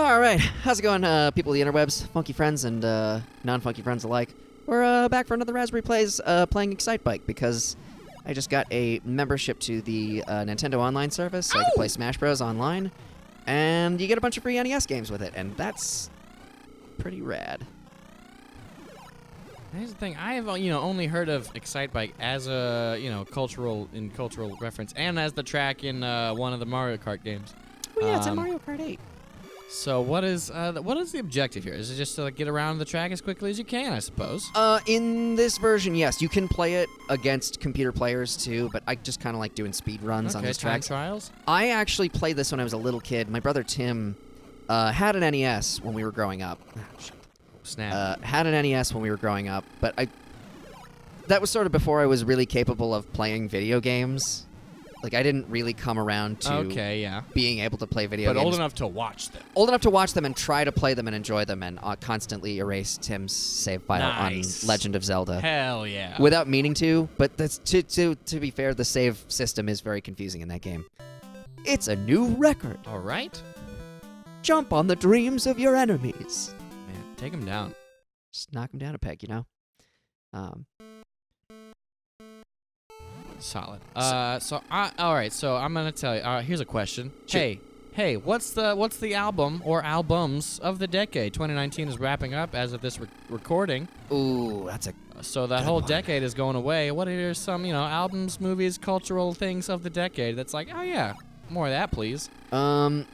All right, how's it going, people of the interwebs, funky friends and non-funky friends alike? We're back for another Raspberry Plays playing Excitebike because I just got a membership to the Nintendo Online service, so I can play Smash Bros. Online, and you get a bunch of free NES games with it, and that's pretty rad. Here's the thing: I have only heard of Excitebike as a cultural reference, and as the track in one of the Mario Kart games. Oh yeah, it's in Mario Kart 8. So what is the objective here? Is it just to get around the track as quickly as you can, I suppose? In this version, yes. You can play it against computer players, too, but I just kind of like doing speed runs on this track. Trials? I actually played this when I was a little kid. My brother Tim had an NES when we were growing up. Oh, shit. Snap. Had an NES when we were growing up, but that was sort of before I was really capable of playing video games. Like, I didn't really come around to being able to play video games. But old enough to watch them. Old enough to watch them and try to play them and enjoy them and constantly erase Tim's save file on Legend of Zelda. Hell yeah. Without meaning to, but that's, to be fair, the save system is very confusing in that game. It's a new record. All right. Jump on the dreams of your enemies. Man, take them down. Just knock them down a peg, you know? Solid. All right. So I'm gonna tell you. Here's a question. Sure. Hey. What's the album or albums of the decade? 2019 is wrapping up as of this recording. Ooh, that's a. So that whole decade is going away. What are some albums, movies, cultural things of the decade that's like, oh yeah, more of that, please. I'd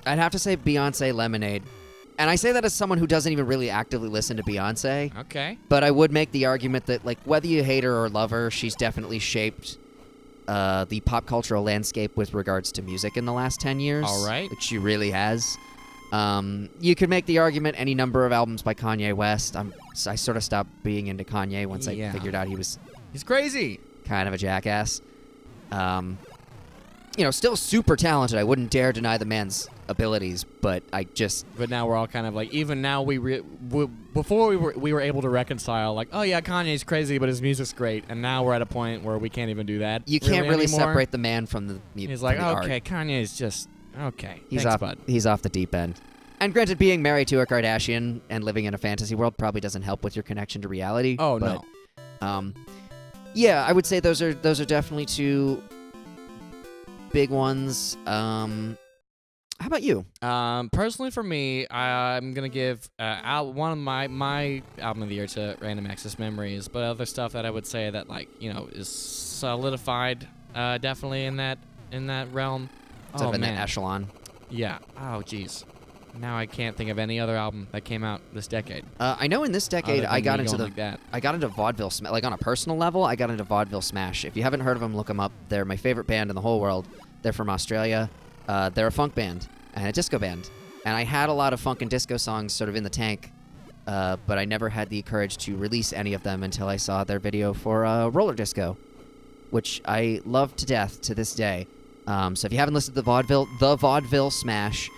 have to say Beyonce Lemonade. And I say that as someone who doesn't even really actively listen to Beyonce. Okay. But I would make the argument that, like, whether you hate her or love her, she's definitely shaped the pop cultural landscape with regards to music in the last 10 years. All right. Which she really has. You could make the argument any number of albums by Kanye West. I sort of stopped being into Kanye once I figured out he's crazy. Kind of a jackass. Still super talented. I wouldn't dare deny the man's abilities, but But now we're all kind of like, even now before we were able to reconcile, like, oh yeah, Kanye's crazy, but his music's great, and now we're at a point where we can't even do that. You can't really anymore. Separate the man from the music. He's like, okay, Kanye's just okay. He's Thanks, off. bud. He's off the deep end. And granted, being married to a Kardashian and living in a fantasy world probably doesn't help with your connection to reality. Oh but, no. Yeah, I would say those are definitely two big ones. How about you? Personally, for me, I'm gonna give one of my album of the year to Random Access Memories, but other stuff that I would say that is solidified, definitely in that realm. Sort of in that echelon. Yeah. Oh, jeez. Now I can't think of any other album that came out this decade. I know in this decade I got into vaudeville smash. Like on a personal level, I got into vaudeville smash. If you haven't heard of them, look them up. They're my favorite band in the whole world. They're from Australia. They're a funk band and a disco band. And I had a lot of funk and disco songs sort of in the tank, but I never had the courage to release any of them until I saw their video for Roller Disco, which I love to death to this day. So if you haven't listened to the vaudeville smash,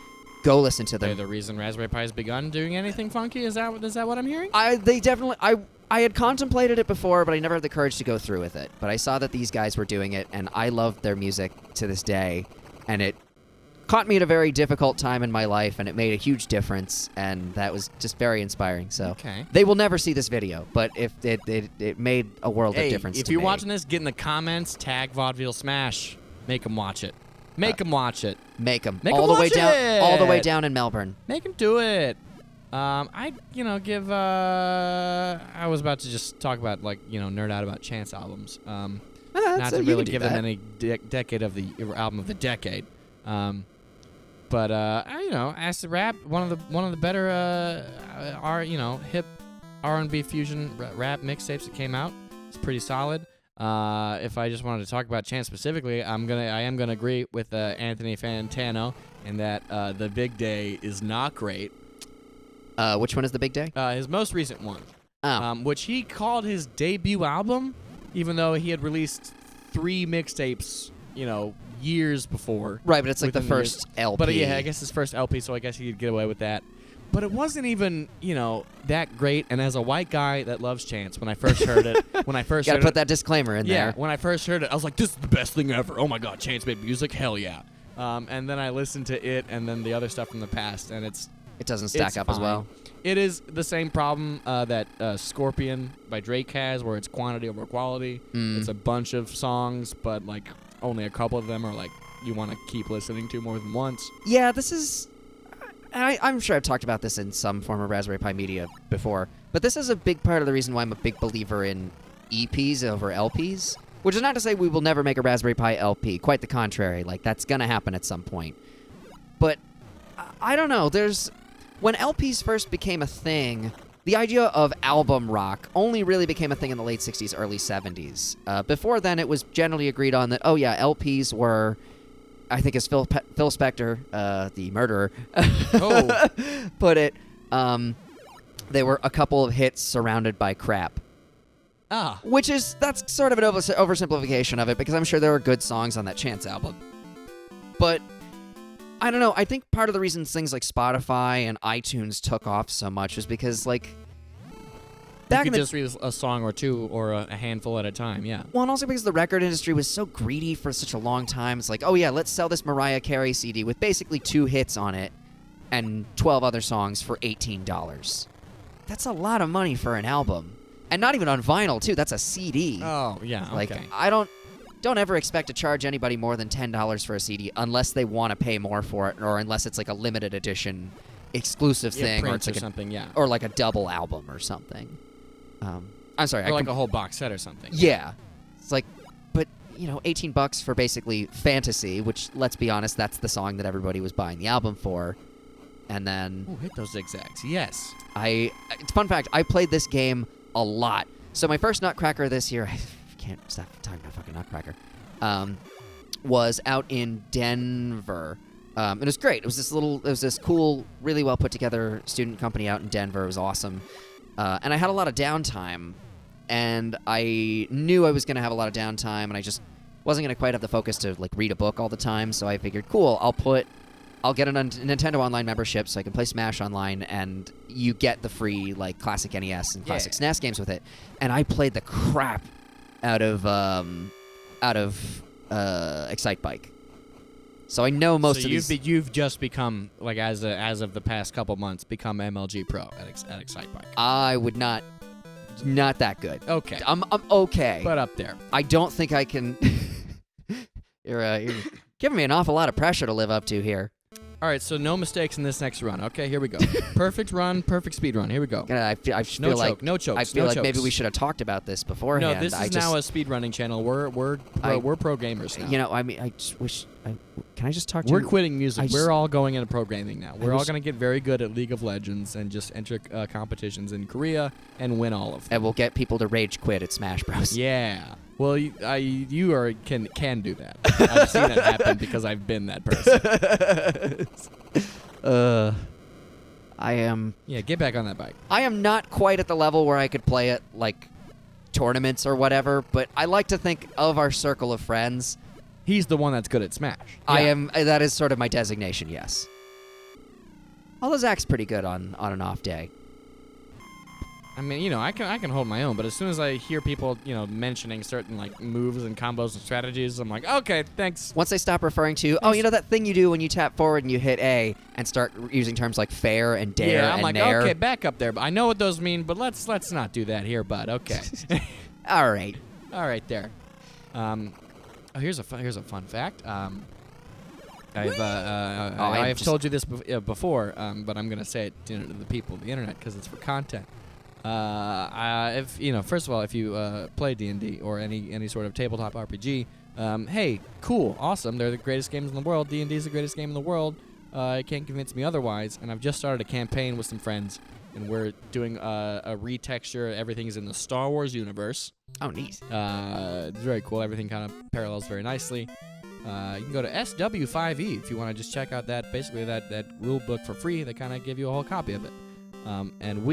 go listen to them. They're the reason Raspberry Pi's begun doing anything funky? Is that what I'm hearing? I had contemplated it before, but I never had the courage to go through with it. But I saw that these guys were doing it, and I love their music to this day. And it caught me at a very difficult time in my life, and it made a huge difference, and that was just very inspiring. So They will never see this video, but if it made a world of difference to me. If you're watching this, get in the comments, tag Vaudeville Smash, make them watch it. Make them watch it. Make them. All the way down in Melbourne. Make them do it. I was about to just talk about, nerd out about Chance albums. Not to really give them any decade of the album of the decade. But as the rap, one of the better hip R&B fusion rap mixtapes that came out. It's pretty solid. If I just wanted to talk about Chance specifically, I am gonna agree with Anthony Fantano in that The Big Day is not great. Which one is The Big Day? His most recent one. Oh. Which he called his debut album, even though he had released 3 mixtapes, years before. Right, but it's like the first LP. But yeah, I guess his first LP, so I guess he could get away with that. But it wasn't even, that great. And as a white guy that loves Chance, when I first heard it, gotta put that disclaimer in there. Yeah, when I first heard it, I was like, this is the best thing ever. Oh my God, Chance made music? Hell yeah. and then I listen to it and then the other stuff from the past, and it doesn't stack up fine. as well. It is the same problem that Scorpion by Drake has, where it's quantity over quality. It's a bunch of songs, but like only a couple of them are like you want to keep listening to more than once. Yeah, this is... I'm sure I've talked about this in some form of Raspberry Pi media before, but this is a big part of the reason why I'm a big believer in EPs over LPs, which is not to say we will never make a Raspberry Pi LP. Quite the contrary. Like, that's going to happen at some point. But I don't know. When LPs first became a thing, the idea of album rock only really became a thing in the late 60s, early 70s. Before then, it was generally agreed on that, LPs were... I think as Phil Spector, the murderer, put it, they were a couple of hits surrounded by crap. That's sort of an oversimplification of it, because I'm sure there were good songs on that Chance album. But, I don't know, I think part of the reason things like Spotify and iTunes took off so much is because, like... You could just read a song or two or a handful at a time, yeah. Well, and also because the record industry was so greedy for such a long time. It's like, let's sell this Mariah Carey CD with basically 2 hits on it and 12 other songs for $18. That's a lot of money for an album. And not even on vinyl, too. That's a CD. Oh, yeah, okay. Like, I don't ever expect to charge anybody more than $10 for a CD unless they want to pay more for it or unless it's like a limited edition exclusive thing. Or it's like something, yeah. Or like a double album or something. I'm sorry. Or like a whole box set or something. Yeah. It's like, but, $18 for basically Fantasy, which, let's be honest, that's the song that everybody was buying the album for. And then... Ooh, hit those zigzags. Yes. Fun fact, I played this game a lot. So my first Nutcracker this year, I can't stop talking about fucking Nutcracker, was out in Denver. It was great. It was this cool, really well put together student company out in Denver. It was awesome. And I had a lot of downtime, and I knew I was going to have a lot of downtime, and I just wasn't going to quite have the focus to like read a book all the time, so I figured, cool, I'll get a Nintendo Online membership so I can play Smash Online, and you get the free like classic NES and classic SNES games with it. And I played the crap out of Excitebike. So I know most of these... you've just become, like, as of the past couple months, become MLG Pro at Excitebike. I would not that good. Okay. I'm okay. But up there. I don't think I can... You're giving me an awful lot of pressure to live up to here. All right, so no mistakes in this next run. Okay, here we go. Perfect run, perfect speed run. Here we go. I feel like no chokes. I feel like maybe we should have talked about this beforehand. No, this is now a speed running channel. We're pro gamers now. I just wish. Can I just talk to you? We're quitting music. We're all going into pro gaming now. We're all going to get very good at League of Legends and just enter competitions in Korea and win all of them. And we'll get people to rage quit at Smash Bros. Yeah. Well, you can do that. I've seen it happen because I've been that person. I am... Yeah, get back on that bike. I am not quite at the level where I could play at, like, tournaments or whatever, but I like to think of our circle of friends. He's the one that's good at Smash. Yeah. That is sort of my designation, yes. Although Zach's pretty good on an off day. I mean, I can hold my own, but as soon as I hear people, mentioning certain like moves and combos and strategies, I'm like, okay, thanks. Once they stop referring to, that thing you do when you tap forward and you hit A, and start using terms like fair and dare I'm and like, nair. Okay, back up there. But I know what those mean, but let's not do that here, bud. Okay. All right there. Here's a fun fact. I've told you this before, but I'm gonna say it to the people of the internet because it's for content. First of all, if you play D&D or any sort of tabletop RPG, hey, cool, awesome, they're the greatest games in the world. D&D is the greatest game in the world. You can't convince me otherwise. And I've just started a campaign with some friends, and we're doing a retexture. Everything's in the Star Wars universe. Oh, neat. It's very cool. Everything kind of parallels very nicely. You can go to SW5E if you want to just check out that rule book for free. They kind of give you a whole copy of it. And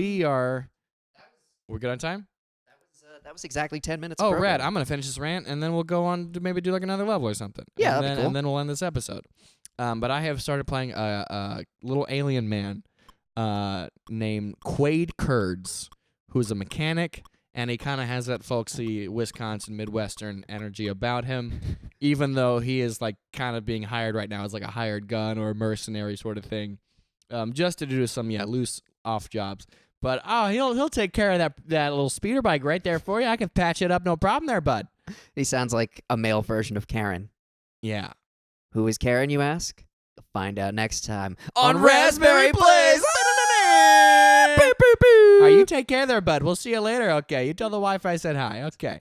we're good on time? That was exactly 10 minutes. Oh, rad. I'm going to finish this rant, and then we'll go on to maybe do like another level or something. Yeah, that'd be cool. And then we'll end this episode. But I have started playing a little alien man named Quaid Kurds, who's a mechanic and he kind of has that folksy Wisconsin Midwestern energy about him, even though he is like kind of being hired right now as like a hired gun or a mercenary sort of thing, just to do some loose off jobs. But he'll take care of that little speeder bike right there for you. I can patch it up, no problem there, bud. He sounds like a male version of Karen. Yeah. Who is Karen, you ask? You'll find out next time on Raspberry Plays. All right, you take care there, bud. We'll see you later. Okay, you tell the Wi-Fi I said hi. Okay.